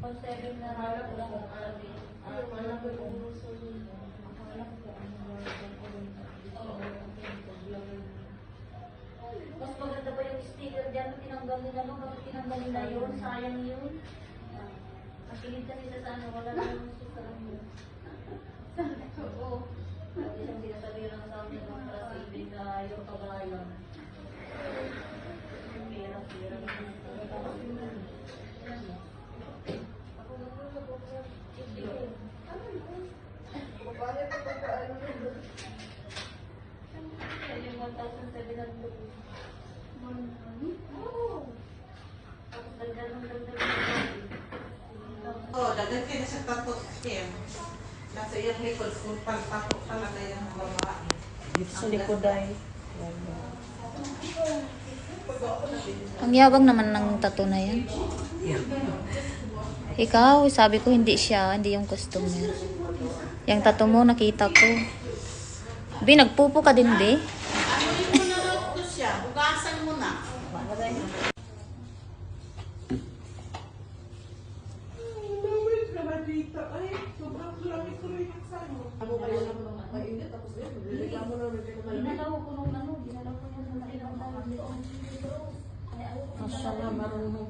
Pag 7 na harap lang ako sabi. Akala ko yung gusto yun. Akala ko kung ano lang. Mas maganda pa yung sticker dyan. Tinanggal nila no? Bakit tinanggal nila yun? Sayang yun. Makilig kasi sa ano. Wala na yung sticker yun. Oo. Isang sinasabi yun ang sabi ng para sa ibig na yung kabayan. Pira-pira. Oh, dagdag kayo na sa tatot stem. Nasa iyang likod, kung pagtatok talaga yung babae. Dito sa likod ay. Ang yabang naman ng tattoo na yan. Ikaw, sabi ko hindi siya, hindi yung customer. Yung tattoo mo, nakita ko. Bi, nagpupo ka din, Bi? Ano yung munarot ko siya? Bugasan mo na. Ginalaw ko nung ano, ginalaw ko yung sa ilang tao. Masya Allah, marunong.